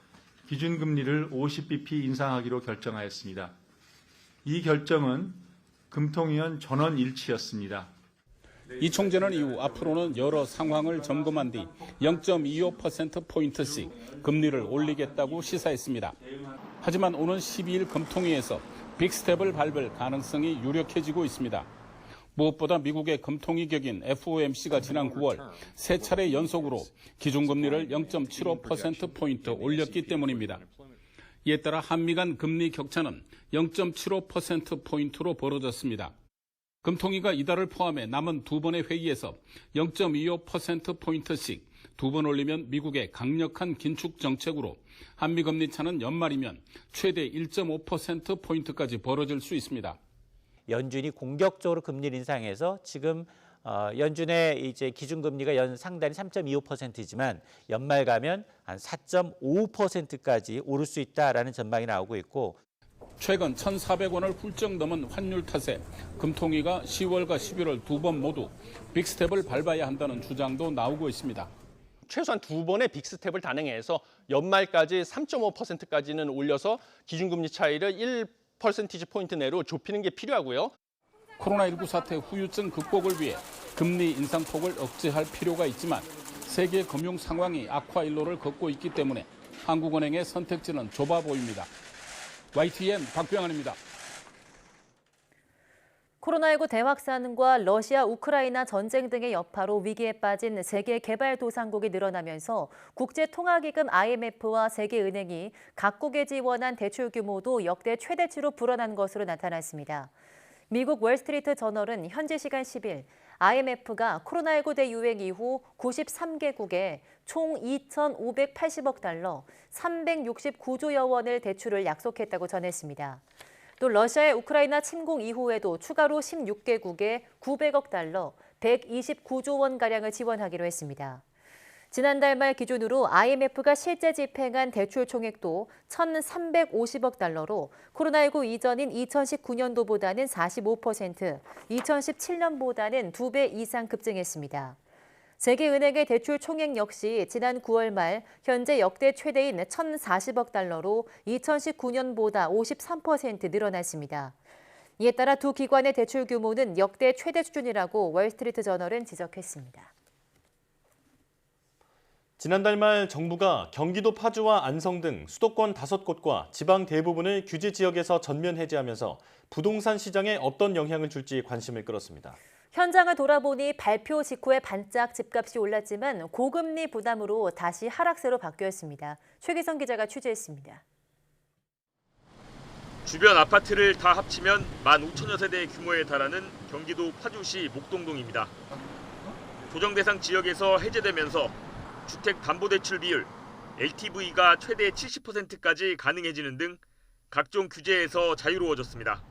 기준금리를 50bp 인상하기로 결정하였습니다. 이 결정은 금통위원 전원 일치였습니다. 이 총재는 이후 앞으로는 여러 상황을 점검한 뒤 0.25%포인트씩 금리를 올리겠다고 시사했습니다. 하지만 오는 12일 금통위에서 빅스텝을 밟을 가능성이 유력해지고 있습니다. 무엇보다 미국의 금통위 격인 FOMC가 지난 9월 세 차례 연속으로 기준금리를 0.75%포인트 올렸기 때문입니다. 이에 따라 한미 간 금리 격차는 0.75%포인트로 벌어졌습니다. 금통위가 이달을 포함해 남은 두 번의 회의에서 0.25%포인트씩 두 번 올리면 미국의 강력한 긴축 정책으로 한미 금리 차는 연말이면 최대 1.5%포인트까지 벌어질 수 있습니다. 연준이 공격적으로 금리를 인상해서 지금 연준의 이제 기준금리가 상단이 3.25%이지만 연말 가면 한 4.5%까지 오를 수 있다라는 전망이 나오고 있고 최근 1,400원을 훌쩍 넘은 환율 탓에 금통위가 10월과 11월 두 번 모두 빅스텝을 밟아야 한다는 주장도 나오고 있습니다. 최소한 두 번의 빅스텝을 단행해서 연말까지 3.5%까지는 올려서 기준금리 차이를 1%포인트 내로 좁히는 게 필요하고요. 코로나19 사태 후유증 극복을 위해 금리 인상폭을 억제할 필요가 있지만 세계 금융 상황이 악화 일로를 걷고 있기 때문에 한국은행의 선택지는 좁아 보입니다. YTN 박병환입니다. 코로나19 대확산과 러시아, 우크라이나 전쟁 등의 여파로 위기에 빠진 세계 개발도상국이 늘어나면서 국제통화기금 IMF와 세계은행이 각국에 지원한 대출 규모도 역대 최대치로 불어난 것으로 나타났습니다. 미국 월스트리트 저널은 현지 시간 10일 IMF가 코로나19 대유행 이후 93개국에 총 2,580억 달러, 369조여 원을 대출을 약속했다고 전했습니다. 또 러시아의 우크라이나 침공 이후에도 추가로 16개국에 900억 달러, 129조 원가량을 지원하기로 했습니다. 지난달 말 기준으로 IMF가 실제 집행한 대출 총액도 1,350억 달러로 코로나19 이전인 2019년도보다는 45%, 2017년보다는 2배 이상 급증했습니다. 세계은행의 대출 총액 역시 지난 9월 말 현재 역대 최대인 1,040억 달러로 2019년보다 53% 늘어났습니다. 이에 따라 두 기관의 대출 규모는 역대 최대 수준이라고 월스트리트 저널은 지적했습니다. 지난달 말 정부가 경기도 파주와 안성 등 수도권 5곳과 지방 대부분을 규제 지역에서 전면 해제하면서 부동산 시장에 어떤 영향을 줄지 관심을 끌었습니다. 현장을 돌아보니 발표 직후에 반짝 집값이 올랐지만 고금리 부담으로 다시 하락세로 바뀌었습니다. 최기성 기자가 취재했습니다. 주변 아파트를 다 합치면 15,000여 세대 규모에 달하는 경기도 파주시 목동동입니다. 조정 대상 지역에서 해제되면서 주택담보대출 비율, LTV가 최대 70%까지 가능해지는 등 각종 규제에서 자유로워졌습니다.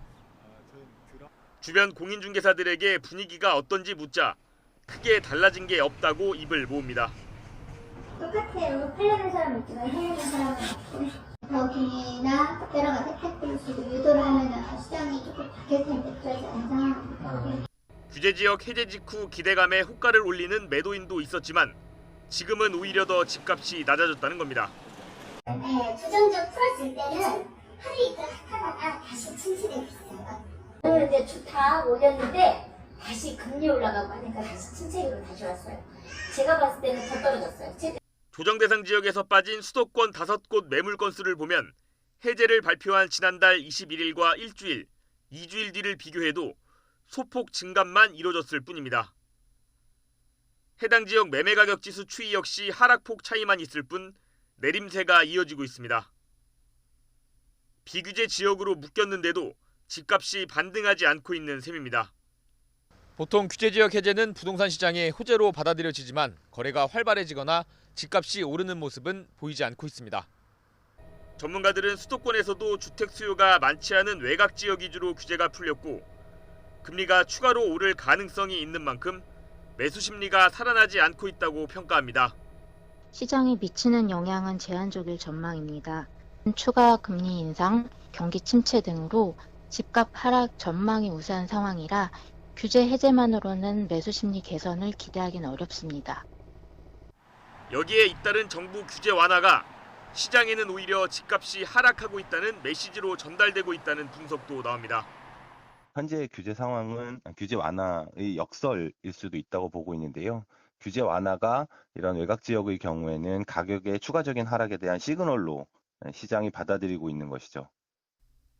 주변 공인중개사들에게 분위기가 어떤지 묻자 크게 달라진 게 없다고 입을 모읍니다. 똑같아요. 팔려는 사람 있지만 해내는 사람은 없고 더 균이나 여러 가지 혜택들을 주고 유도를 하면 시장이 조금 바뀔 텐데 그러지 않은 상황입니다. 규제지역 해제 직후 기대감에 호가를 올리는 매도인도 있었지만 지금은 오히려 더 집값이 낮아졌다는 겁니다. 네, 조정적 풀었을 때는 하루이틀 하다가 다시 침체되고 있어요. 오늘 이제 다 올렸는데 다시 금리 올라가고 하니까 다시 침체기로 다시 왔어요. 제가 봤을 때는 더 떨어졌어요. 조정 대상 지역에서 빠진 수도권 5곳 매물 건수를 보면 해제를 발표한 지난달 21일과 일주일, 2주일 뒤를 비교해도 소폭 증감만 이뤄졌을 뿐입니다. 해당 지역 매매 가격 지수 추이 역시 하락폭 차이만 있을 뿐 내림세가 이어지고 있습니다. 비규제 지역으로 묶였는데도 집값이 반등하지 않고 있는 셈입니다. 보통 규제지역 해제는 부동산 시장의 호재로 받아들여지지만 거래가 활발해지거나 집값이 오르는 모습은 보이지 않고 있습니다. 전문가들은 수도권에서도 주택 수요가 많지 않은 외곽 지역 위주로 규제가 풀렸고 금리가 추가로 오를 가능성이 있는 만큼 매수 심리가 살아나지 않고 있다고 평가합니다. 시장에 미치는 영향은 제한적일 전망입니다. 추가 금리 인상, 경기 침체 등으로 집값 하락 전망이 우세한 상황이라 규제 해제만으로는 매수 심리 개선을 기대하기는 어렵습니다. 여기에 잇따른 정부 규제 완화가 시장에는 오히려 집값이 하락하고 있다는 메시지로 전달되고 있다는 분석도 나옵니다. 현재 규제 상황은 규제 완화의 역설일 수도 있다고 보고 있는데요. 규제 완화가 이런 외곽 지역의 경우에는 가격의 추가적인 하락에 대한 시그널로 시장이 받아들이고 있는 것이죠.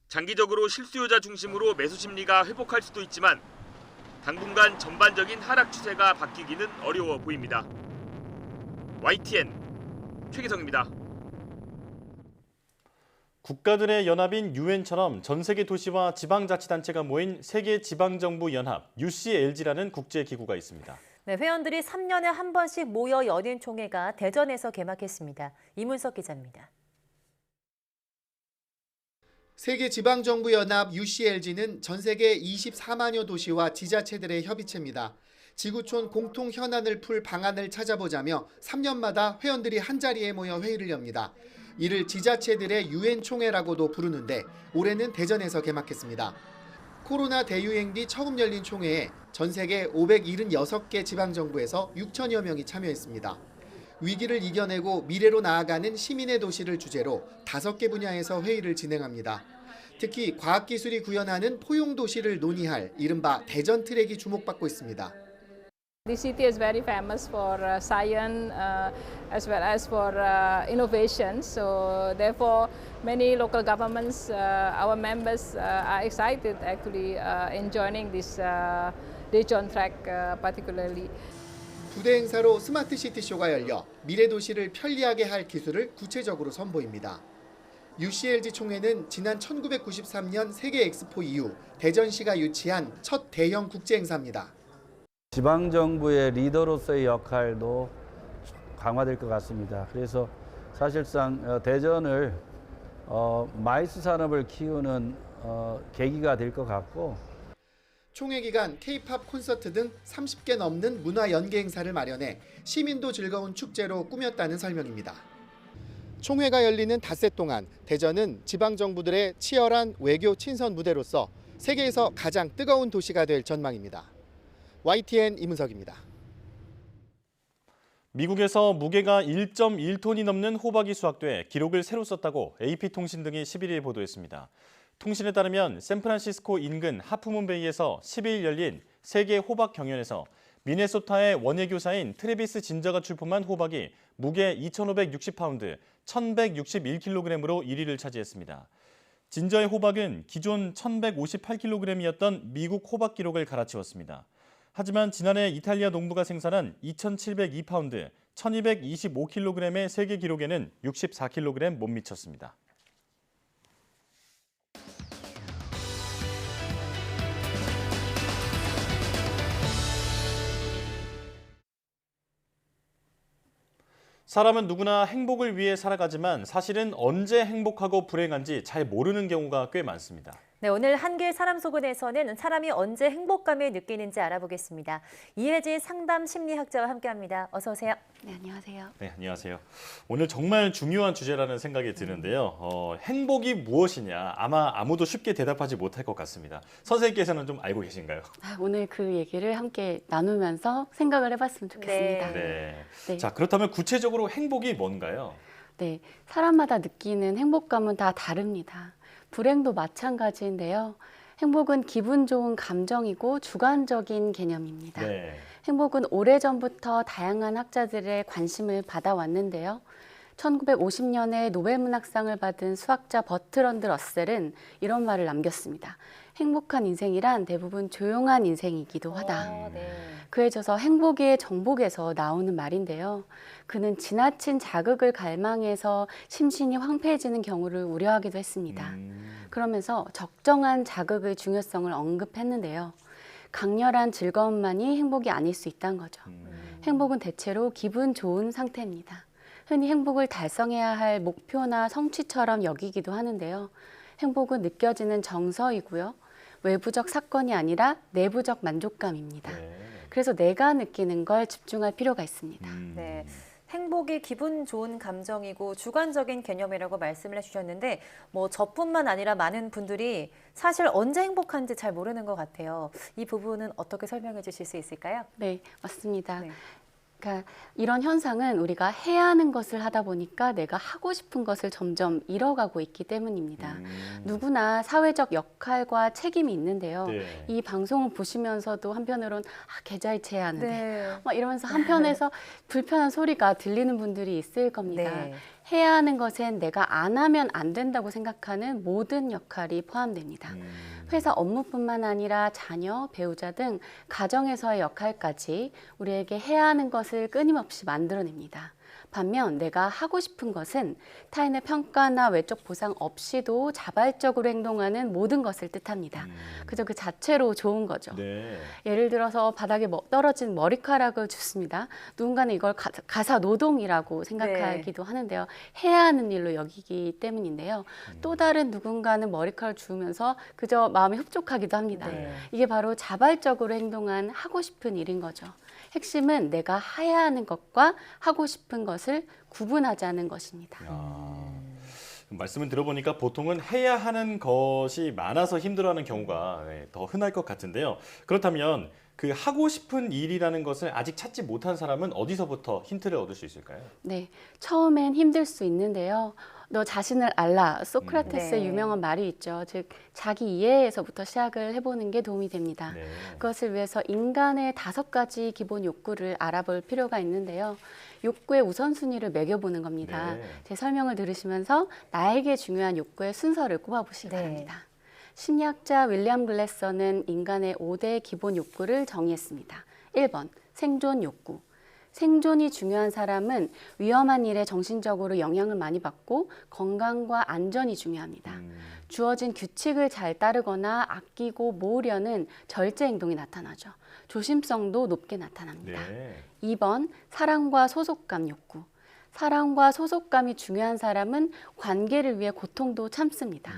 장기적으로 실수요자 중심으로 매수 심리가 회복할 수도 있지만 당분간 전반적인 하락 추세가 바뀌기는 어려워 보입니다. YTN 최기성입니다. 국가들의 연합인 유엔처럼 전 세계 도시와 지방자치단체가 모인 세계지방정부연합 UCLG라는 국제기구가 있습니다. 네, 회원들이 3년에 한 번씩 모여 여는 총회가 대전에서 개막했습니다. 이문석 기자입니다. 세계지방정부연합 UCLG는 전 세계 24만여 도시와 지자체들의 협의체입니다. 지구촌 공통 현안을 풀 방안을 찾아보자며 3년마다 회원들이 한자리에 모여 회의를 엽니다. 이를 지자체들의 유엔 총회라고도 부르는데 올해는 대전에서 개막했습니다. 코로나 대유행 뒤 처음 열린 총회에 전 세계 576개 지방정부에서 6천여 명이 참여했습니다. 위기를 이겨내고 미래로 나아가는 시민의 도시를 주제로 5개 분야에서 회의를 진행합니다. 특히 과학기술이 구현하는 포용도시를 논의할 이른바 대전 트랙이 주목받고 있습니다. The city is very famous for science as well as for innovation. So therefore, many local governments, our members are excited actually in joining this Day on Track particularly. 부대 행사로 스마트 시티 쇼가 열려 미래 도시를 편리하게 할 기술을 구체적으로 선보입니다. UCLG 총회는 지난 1993년 세계 엑스포 이후 대전시가 유치한 첫 대형 국제 행사입니다. 지방정부의 리더로서의 역할도 강화될 것 같습니다. 그래서 사실상 대전을 마이스 산업을 키우는 계기가 될 것 같고 총회 기간 K-팝 콘서트 등 30개 넘는 문화 연계 행사를 마련해 시민도 즐거운 축제로 꾸몄다는 설명입니다. 총회가 열리는 닷새 동안 대전은 지방정부들의 치열한 외교 친선 무대로서 세계에서 가장 뜨거운 도시가 될 전망입니다. YTN 이문석입니다. 미국에서 무게가 1.1톤이 넘는 호박이 수확돼 기록을 새로 썼다고 AP통신 등이 11일 보도했습니다. 통신에 따르면 샌프란시스코 인근 하프문베이에서 10일 열린 세계 호박 경연에서 미네소타의 원예교사인 트래비스 진저가 출품한 호박이 무게 2,560파운드, 1,161kg으로 1위를 차지했습니다. 진저의 호박은 기존 1,158kg이었던 미국 호박 기록을 갈아치웠습니다. 하지만 지난해 이탈리아 농부가 생산한 2,702파운드, 1,225kg의 세계 기록에는 64kg 못 미쳤습니다. 사람은 누구나 행복을 위해 살아가지만 사실은 언제 행복하고 불행한지 잘 모르는 경우가 꽤 많습니다. 네, 오늘 한길 사람 속은에서는 사람이 언제 행복감을 느끼는지 알아보겠습니다. 이혜진 상담 심리학자와 함께합니다. 어서 오세요. 네, 안녕하세요. 네, 안녕하세요. 오늘 정말 중요한 주제라는 생각이 드는데요. 행복이 무엇이냐 아마 아무도 쉽게 대답하지 못할 것 같습니다. 선생님께서는 좀 알고 계신가요? 오늘 그 얘기를 함께 나누면서 생각을 해봤으면 좋겠습니다. 네. 자, 그렇다면 구체적으로 행복이 뭔가요? 네, 사람마다 느끼는 행복감은 다 다릅니다. 불행도 마찬가지인데요. 행복은 기분 좋은 감정이고 주관적인 개념입니다. 행복은 오래전부터 다양한 학자들의 관심을 받아왔는데요. 1950년에 노벨문학상을 받은 수학자 버트런드 러셀은 이런 말을 남겼습니다. 행복한 인생이란 대부분 조용한 인생이기도 하다. 그에 져서 행복의 정복에서 나오는 말인데요. 그는 지나친 자극을 갈망해서 심신이 황폐해지는 경우를 우려하기도 했습니다. 그러면서 적정한 자극의 중요성을 언급했는데요. 강렬한 즐거움만이 행복이 아닐 수 있다는 거죠. 행복은 대체로 기분 좋은 상태입니다. 흔히 행복을 달성해야 할 목표나 성취처럼 여기기도 하는데요. 행복은 느껴지는 정서이고요. 외부적 사건이 아니라 내부적 만족감입니다. 그래서 내가 느끼는 걸 집중할 필요가 있습니다. 네. 행복이 기분 좋은 감정이고 주관적인 개념이라고 말씀을 해주셨는데 저뿐만 아니라 많은 분들이 사실 언제 행복한지 잘 모르는 것 같아요. 이 부분은 어떻게 설명해 주실 수 있을까요? 네, 맞습니다. 그러니까 이런 현상은 우리가 해야 하는 것을 하다 보니까 내가 하고 싶은 것을 점점 잃어가고 있기 때문입니다. 누구나 사회적 역할과 책임이 있는데요. 이 방송을 보시면서도 한편으로는 계좌이체해야 하는데 막 이러면서 한편에서 불편한 소리가 들리는 분들이 있을 겁니다. 해야 하는 것엔 내가 안 하면 안 된다고 생각하는 모든 역할이 포함됩니다. 회사 업무뿐만 아니라 자녀, 배우자 등 가정에서의 역할까지 우리에게 해야 하는 것을 끊임없이 만들어냅니다. 반면 내가 하고 싶은 것은 타인의 평가나 외적 보상 없이도 자발적으로 행동하는 모든 것을 뜻합니다. 그저 그 자체로 좋은 거죠. 예를 들어서 바닥에 떨어진 머리카락을 줍습니다. 누군가는 이걸 가사 노동이라고 생각하기도 하는데요. 해야 하는 일로 여기기 때문인데요. 또 다른 누군가는 머리카락을 주우면서 그저 마음이 흡족하기도 합니다. 이게 바로 자발적으로 행동한 하고 싶은 일인 거죠. 핵심은 내가 해야 하는 것과 하고 싶은 것을 구분하자는 것입니다. 말씀을 들어보니까 보통은 해야 하는 것이 많아서 힘들어하는 경우가 더 흔할 것 같은데요. 그렇다면 그 하고 싶은 일이라는 것을 아직 찾지 못한 사람은 어디서부터 힌트를 얻을 수 있을까요? 네, 처음엔 힘들 수 있는데요. 너 자신을 알라. 소크라테스의 네. 유명한 말이 있죠. 즉 자기 이해에서부터 시작을 해보는 게 도움이 됩니다. 네. 그것을 위해서 인간의 5가지 기본 욕구를 알아볼 필요가 있는데요. 욕구의 우선순위를 매겨보는 겁니다. 네. 제 설명을 들으시면서 나에게 중요한 욕구의 순서를 꼽아보시기 바랍니다. 심리학자 윌리엄 글래서는 인간의 5대 기본 욕구를 정의했습니다. 1번, 생존 욕구. 생존이 중요한 사람은 위험한 일에 정신적으로 영향을 많이 받고 건강과 안전이 중요합니다. 주어진 규칙을 잘 따르거나 아끼고 모으려는 절제 행동이 나타나죠. 조심성도 높게 나타납니다. 네. 2번, 사랑과 소속감 욕구. 사랑과 소속감이 중요한 사람은 관계를 위해 고통도 참습니다.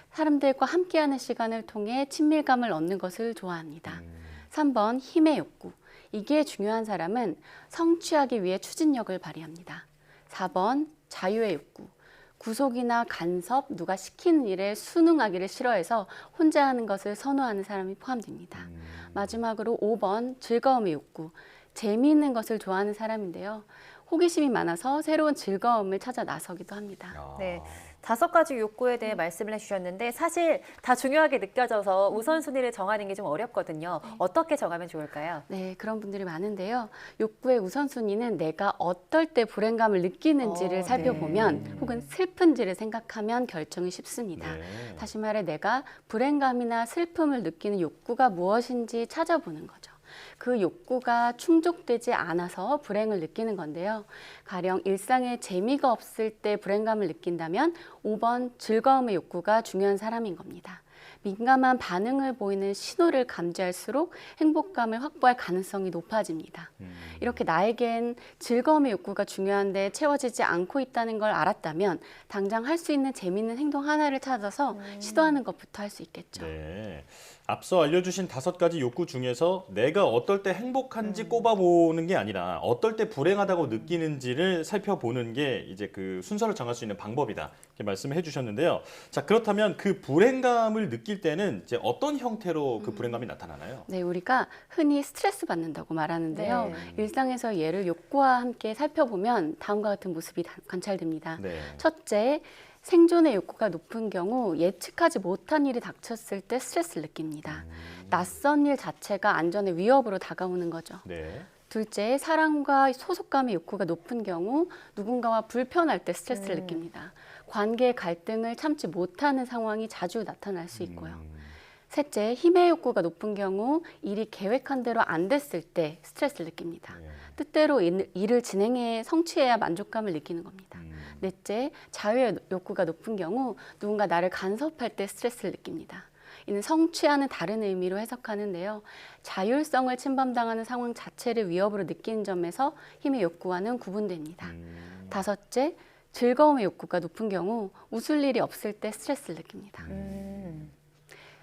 사람들과 함께하는 시간을 통해 친밀감을 얻는 것을 좋아합니다. 3번, 힘의 욕구. 이게 중요한 사람은 성취하기 위해 추진력을 발휘합니다. 4번, 자유의 욕구. 구속이나 간섭, 누가 시키는 일에 순응하기를 싫어해서 혼자 하는 것을 선호하는 사람이 포함됩니다. 마지막으로 5번, 즐거움의 욕구. 재미있는 것을 좋아하는 사람인데요. 호기심이 많아서 새로운 즐거움을 찾아 나서기도 합니다. 네. 5가지 욕구에 대해 말씀을 해주셨는데 사실 다 중요하게 느껴져서 우선순위를 정하는 게 좀 어렵거든요. 어떻게 정하면 좋을까요? 네, 그런 분들이 많은데요. 욕구의 우선순위는 내가 어떨 때 불행감을 느끼는지를 살펴보면 혹은 슬픈지를 생각하면 결정이 쉽습니다. 다시 말해 내가 불행감이나 슬픔을 느끼는 욕구가 무엇인지 찾아보는 거죠. 그 욕구가 충족되지 않아서 불행을 느끼는 건데요. 가령 일상에 재미가 없을 때 불행감을 느낀다면 5번 즐거움의 욕구가 중요한 사람인 겁니다. 민감한 반응을 보이는 신호를 감지할수록 행복감을 확보할 가능성이 높아집니다. 이렇게 나에겐 즐거움의 욕구가 중요한데 채워지지 않고 있다는 걸 알았다면 당장 할 수 있는 재미있는 행동 하나를 찾아서 시도하는 것부터 할 수 있겠죠. 네. 앞서 알려주신 5가지 욕구 중에서 내가 어떨 때 행복한지 꼽아보는 게 아니라 어떨 때 불행하다고 느끼는지를 살펴보는 게 이제 그 순서를 정할 수 있는 방법이다. 이렇게 말씀을 해주셨는데요. 자, 그렇다면 그 불행감을 느낄 때는 이제 어떤 형태로 그 불행감이 나타나나요? 네, 우리가 흔히 스트레스 받는다고 말하는데요. 일상에서 얘를 욕구와 함께 살펴보면 다음과 같은 모습이 관찰됩니다. 첫째, 생존의 욕구가 높은 경우 예측하지 못한 일이 닥쳤을 때 스트레스를 느낍니다. 낯선 일 자체가 안전의 위협으로 다가오는 거죠. 둘째, 사랑과 소속감의 욕구가 높은 경우 누군가와 불편할 때 스트레스를 느낍니다. 관계 갈등을 참지 못하는 상황이 자주 나타날 수 있고요. 셋째, 힘의 욕구가 높은 경우 일이 계획한 대로 안 됐을 때 스트레스를 느낍니다. 뜻대로 일을 진행해 성취해야 만족감을 느끼는 겁니다. 넷째, 자유의 욕구가 높은 경우 누군가 나를 간섭할 때 스트레스를 느낍니다. 이는 성취하는 다른 의미로 해석하는데요. 자율성을 침범당하는 상황 자체를 위협으로 느끼는 점에서 힘의 욕구와는 구분됩니다. 다섯째, 즐거움의 욕구가 높은 경우 웃을 일이 없을 때 스트레스를 느낍니다.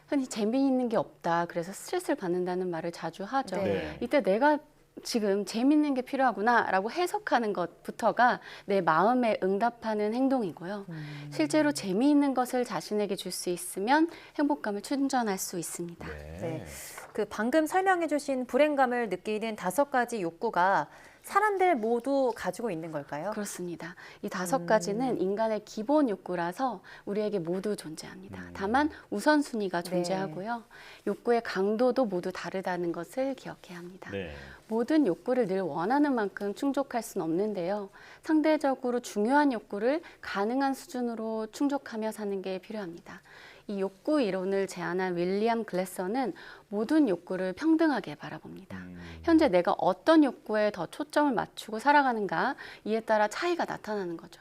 흔히 재미있는 게 없다, 그래서 스트레스를 받는다는 말을 자주 하죠. 이때 내가 지금 재밌는 게 필요하구나 라고 해석하는 것부터가 내 마음에 응답하는 행동이고요. 실제로 재미있는 것을 자신에게 줄 수 있으면 행복감을 충전할 수 있습니다. 네. 그 방금 설명해 주신 불행감을 느끼는 5가지 욕구가 사람들 모두 가지고 있는 걸까요? 그렇습니다. 이 5가지는 인간의 기본 욕구라서 우리에게 모두 존재합니다. 다만 우선순위가 존재하고요. 욕구의 강도도 모두 다르다는 것을 기억해야 합니다. 모든 욕구를 늘 원하는 만큼 충족할 수는 없는데요. 상대적으로 중요한 욕구를 가능한 수준으로 충족하며 사는 게 필요합니다. 이 욕구 이론을 제안한 윌리엄 글래서는 모든 욕구를 평등하게 바라봅니다. 현재 내가 어떤 욕구에 더 초점을 맞추고 살아가는가, 이에 따라 차이가 나타나는 거죠.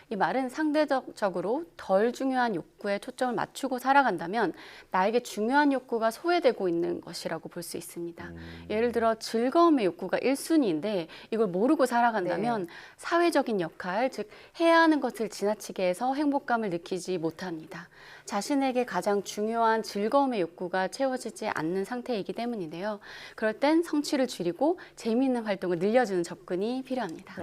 이 말은 상대적으로 덜 중요한 욕구에 초점을 맞추고 살아간다면 나에게 중요한 욕구가 소외되고 있는 것이라고 볼 수 있습니다. 예를 들어 즐거움의 욕구가 1순위인데 이걸 모르고 살아간다면 사회적인 역할, 즉 해야 하는 것을 지나치게 해서 행복감을 느끼지 못합니다. 자신에게 가장 중요한 즐거움의 욕구가 채워지지 않는 상태이기 때문인데요. 그럴 땐 성취를 줄이고 재미있는 활동을 늘려주는 접근이 필요합니다.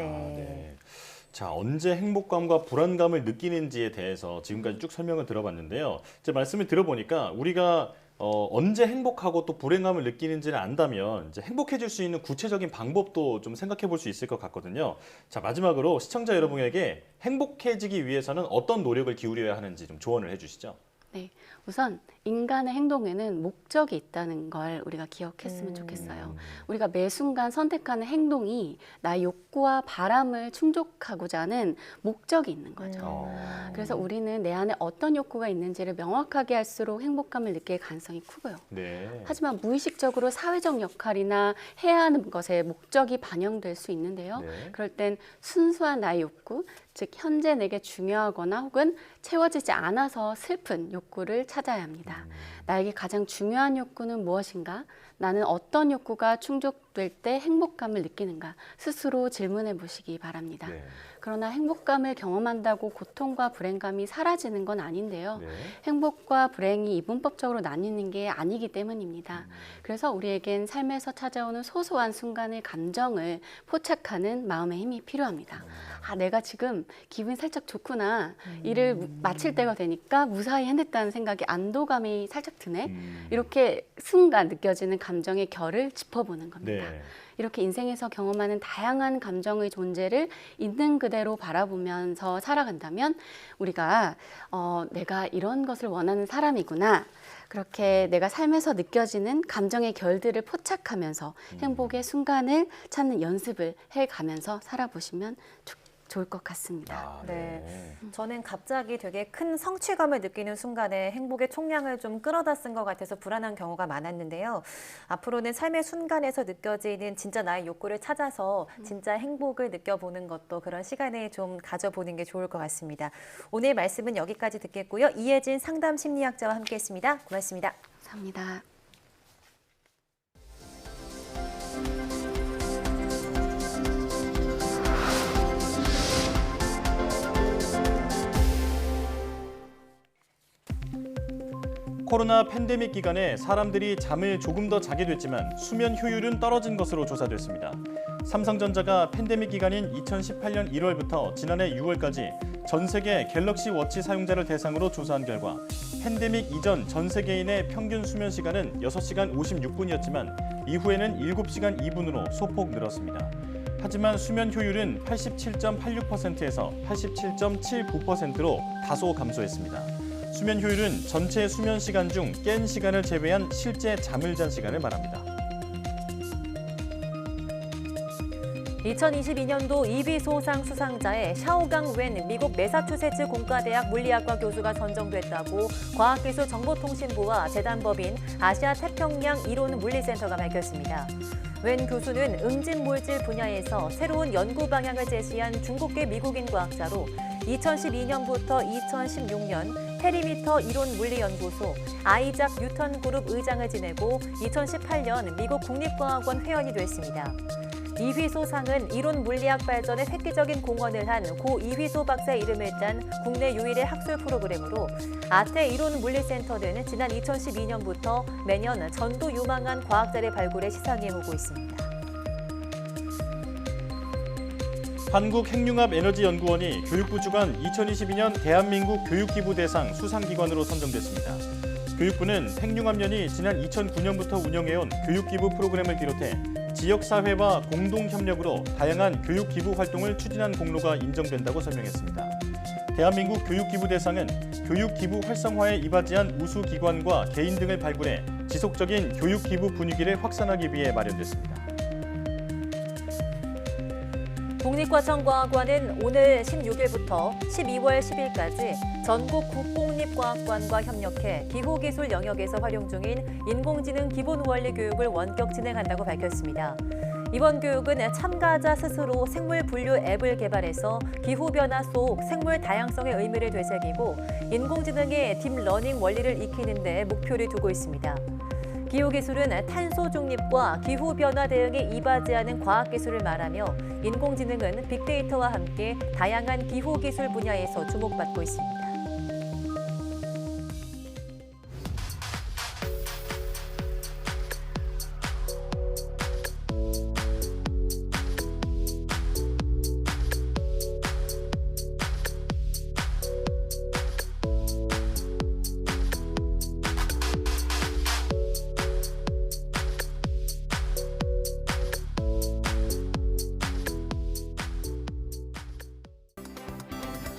자, 언제 행복감과 불안감을 느끼는지에 대해서 지금까지 쭉 설명을 들어봤는데요. 제 말씀을 들어보니까 우리가 언제 행복하고 또 불행함을 느끼는지를 안다면 이제 행복해질 수 있는 구체적인 방법도 좀 생각해 볼 수 있을 것 같거든요. 자, 마지막으로 시청자 여러분에게 행복해지기 위해서는 어떤 노력을 기울여야 하는지 좀 조언을 해주시죠. 네, 우선 인간의 행동에는 목적이 있다는 걸 우리가 기억했으면 좋겠어요. 우리가 매 순간 선택하는 행동이 나의 욕구와 바람을 충족하고자 하는 목적이 있는 거죠. 그래서 우리는 내 안에 어떤 욕구가 있는지를 명확하게 할수록 행복감을 느낄 가능성이 크고요. 네. 하지만 무의식적으로 사회적 역할이나 해야 하는 것에 목적이 반영될 수 있는데요. 네. 그럴 땐 순수한 나의 욕구, 즉 현재 내게 중요하거나 혹은 채워지지 않아서 슬픈 욕구를 찾아야 합니다. 나에게 가장 중요한 욕구는 무엇인가? 나는 어떤 욕구가 충족될 때 행복감을 느끼는가? 스스로 질문해 보시기 바랍니다. 네. 그러나 행복감을 경험한다고 고통과 불행감이 사라지는 건 아닌데요. 네. 행복과 불행이 이분법적으로 나뉘는 게 아니기 때문입니다. 그래서 우리에겐 삶에서 찾아오는 소소한 순간의 감정을 포착하는 마음의 힘이 필요합니다. 아, 내가 지금 기분이 살짝 좋구나. 일을 마칠 때가 되니까 무사히 해냈다는 생각이 안도감이 살짝 드네. 이렇게 순간 느껴지는 감정의 결을 짚어보는 겁니다. 네. 이렇게 인생에서 경험하는 다양한 감정의 존재를 있는 그대로 바라보면서 살아간다면 우리가 내가 이런 것을 원하는 사람이구나. 그렇게 내가 삶에서 느껴지는 감정의 결들을 포착하면서 행복의 순간을 찾는 연습을 해가면서 살아보시면 좋을 것 같습니다. 네. 저는 갑자기 되게 큰 성취감을 느끼는 순간에 행복의 총량을 좀 끌어다 쓴 것 같아서 불안한 경우가 많았는데요. 앞으로는 삶의 순간에서 느껴지는 진짜 나의 욕구를 찾아서 진짜 행복을 느껴보는 것도 그런 시간을 좀 가져보는 게 좋을 것 같습니다. 오늘 말씀은 여기까지 듣겠고요. 이혜진 상담심리학자와 함께했습니다. 고맙습니다. 감사합니다. 코로나 팬데믹 기간에 사람들이 잠을 조금 더 자게 됐지만 수면 효율은 떨어진 것으로 조사됐습니다. 삼성전자가 팬데믹 기간인 2018년 1월부터 지난해 6월까지 전 세계 갤럭시 워치 사용자를 대상으로 조사한 결과 팬데믹 이전 전 세계인의 평균 수면 시간은 6시간 56분이었지만 이후에는 7시간 2분으로 소폭 늘었습니다. 하지만 수면 효율은 87.86%에서 87.79%로 다소 감소했습니다. 수면 효율은 전체 수면 시간 중 깬 시간을 제외한 실제 잠을 잔 시간을 말합니다. 2022년도 이비소상 수상자에 샤오강 웬 미국 매사추세츠 공과대학 물리학과 교수가 선정됐다고 과학기술정보통신부와 재단법인 아시아태평양 이론물리센터가 밝혔습니다. 웬 교수는 응집물질 분야에서 새로운 연구 방향을 제시한 중국계 미국인 과학자로 2012년부터 2016년 페리미터 이론물리연구소 아이작 뉴턴 그룹 의장을 지내고 2018년 미국 국립과학원 회원이 됐습니다. 이휘소상은 이론 물리학 발전에 획기적인 공헌을 한 고 이휘소 박사의 이름을 딴 국내 유일의 학술 프로그램으로 아태 이론물리센터는 지난 2012년부터 매년 전도 유망한 과학자를 발굴해 시상에 오고 있습니다. 한국핵융합에너지연구원이 교육부 주관 2022년 대한민국 교육기부 대상 수상기관으로 선정됐습니다. 교육부는 핵융합연이 지난 2009년부터 운영해온 교육기부 프로그램을 비롯해 지역사회와 공동협력으로 다양한 교육기부 활동을 추진한 공로가 인정된다고 설명했습니다. 대한민국 교육기부 대상은 교육기부 활성화에 이바지한 우수기관과 개인 등을 발굴해 지속적인 교육기부 분위기를 확산하기 위해 마련됐습니다. 국립과천과학관은 오늘 16일부터 12월 10일까지 전국 국공립과학관과 협력해 기후기술 영역에서 활용 중인 인공지능 기본 원리 교육을 원격 진행한다고 밝혔습니다. 이번 교육은 참가자 스스로 생물 분류 앱을 개발해서 기후변화 속 생물 다양성의 의미를 되새기고 인공지능의 딥러닝 원리를 익히는 데 목표를 두고 있습니다. 기후기술은 탄소 중립과 기후변화 대응에 이바지하는 과학기술을 말하며 인공지능은 빅데이터와 함께 다양한 기후기술 분야에서 주목받고 있습니다.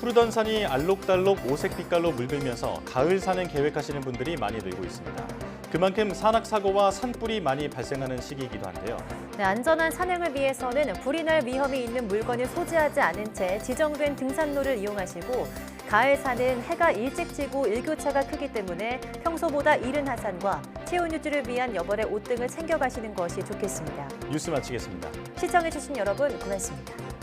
푸르던 산이 알록달록 오색 빛깔로 물들면서 가을 산행 계획하시는 분들이 많이 늘고 있습니다. 그만큼 산악사고와 산불이 많이 발생하는 시기이기도 한데요. 네, 안전한 산행을 위해서는 불이 날 위험이 있는 물건을 소지하지 않은 채 지정된 등산로를 이용하시고 가을 산은 해가 일찍 지고 일교차가 크기 때문에 평소보다 이른 하산과 체온 유지를 위한 여벌의 옷 등을 챙겨가시는 것이 좋겠습니다. 뉴스 마치겠습니다. 시청해주신 여러분 고맙습니다.